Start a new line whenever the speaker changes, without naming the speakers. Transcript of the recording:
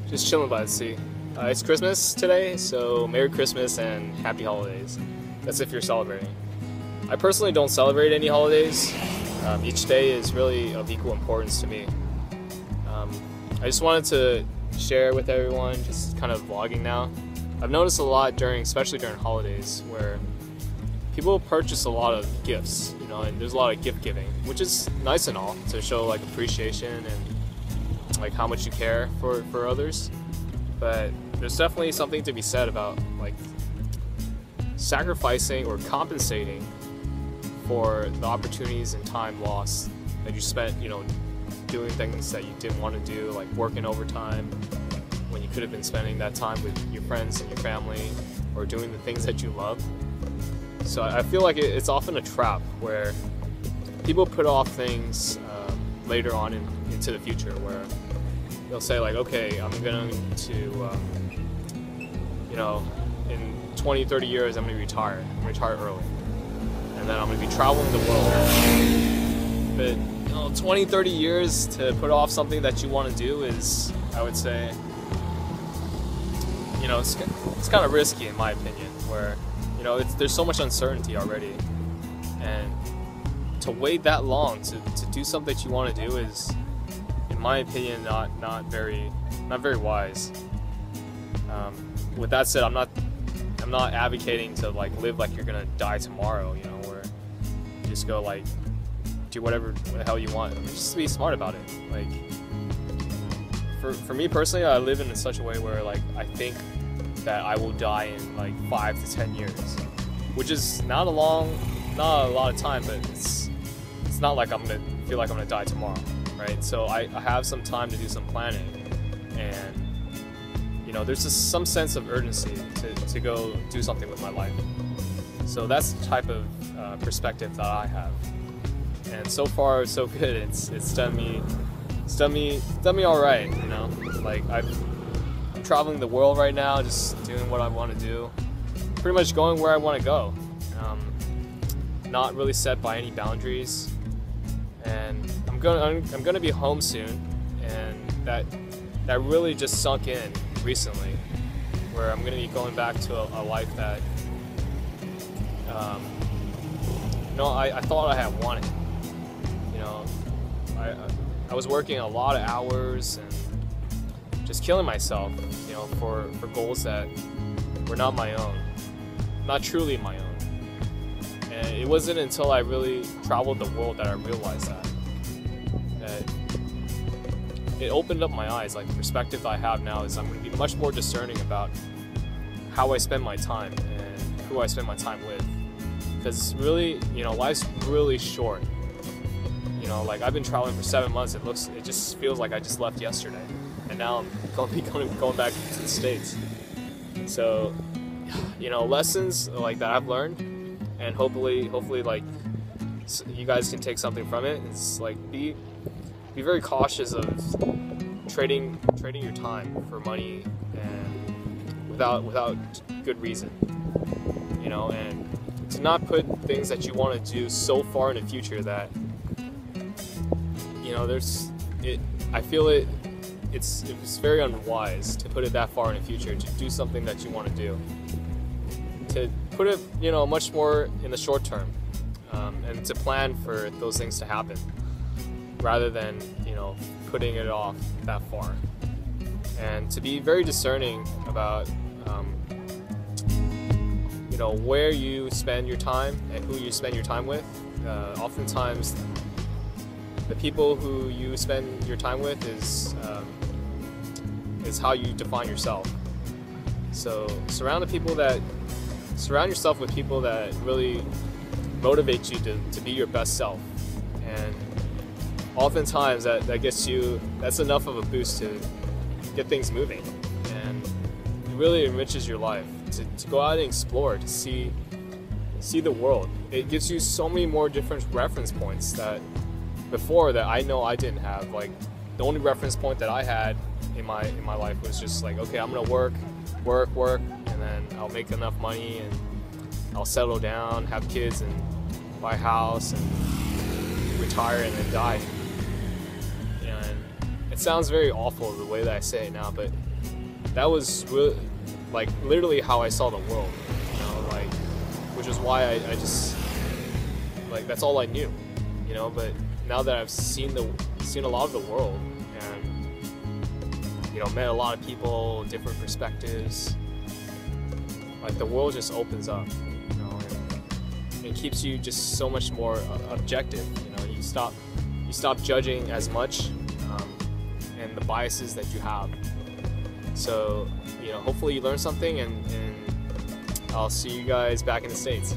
Just chilling by the sea. It's Christmas today, so Merry Christmas and Happy Holidays. That's if you're celebrating. I personally don't celebrate any holidays. Each day is really of equal importance to me. I just wanted to share with everyone, just kind of vlogging now. I've noticed a lot especially during holidays, where people purchase a lot of gifts, and there's a lot of gift giving, which is nice and all, to show like appreciation and like how much you care for others. But there's definitely something to be said about like sacrificing or compensating for the opportunities and time lost that you spent, doing things that you didn't want to do, like working overtime when you could have been spending that time with your friends and your family, or doing the things that you love. So I feel like it's often a trap where people put off things later on into the future, where they'll say like, okay, I'm going to, in 20, 30 years, I'm going to retire. I'm going to retire early. And then I'm going to be traveling the world. But 20, 30 years to put off something that you want to do is, I would say, it's kind of risky in my opinion, where, there's so much uncertainty already. And to wait that long to do something that you want to do is, in my opinion, not very wise. With that said, I'm not advocating to like live like you're gonna die tomorrow, where you just go like do whatever the hell you want. Just be smart about it. Like for me personally, I live in such a way where like I think that I will die in like 5 to 10 years, which is not a lot of time, but it's not like I'm gonna feel like I'm gonna die tomorrow, right? So I have some time to do some planning, and there's just some sense of urgency to go do something with my life. So that's the type of perspective that I have, and so far so good. It's done me all right. Like I'm traveling the world right now, just doing what I want to do, pretty much going where I want to go. Not really set by any boundaries, and I'm gonna be home soon, and that really just sunk in recently, where I'm going to be going back to a life that I thought I had wanted. I was working a lot of hours and just killing myself, for goals that were not my own, not truly my own. And it wasn't until I really traveled the world that I realized that it opened up my eyes. Like the perspective that I have now is I'm going to be much more discerning about how I spend my time and who I spend my time with. Because really, life's really short. Like I've been traveling for 7 months. It just feels like I just left yesterday, and now I'm going back to the States. So, lessons like that I've learned, and hopefully, like you guys can take something from it. It's like be very cautious of trading your time for money and without good reason, and to not put things that you want to do so far in the future that I feel it's very unwise to put it that far in the future, to do something that you want to do, to put it much more in the short term, and to plan for those things to happen, rather than putting it off that far. And to be very discerning about where you spend your time and who you spend your time with. Oftentimes the people who you spend your time with is how you define yourself. So surround yourself with people that really motivate you to be your best self. And oftentimes that's enough of a boost to get things moving, and it really enriches your life to go out and explore, to see the world. It gives you so many more different reference points that before that I know I didn't have. Like the only reference point that I had in my life was just like, okay, I'm gonna work, and then I'll make enough money and I'll settle down, have kids, and buy a house and retire and then die. And it sounds very awful the way that I say it now, but that was really, like, literally how I saw the world, you know, like, which is why I just, like, that's all I knew, you know. But now that I've seen a lot of the world, and, you know, met a lot of people, different perspectives, like, the world just opens up, you know, and it keeps you just so much more objective, you know. You stop judging as much, and the biases that you have. So, you know, hopefully you learned something, and I'll see you guys back in the States.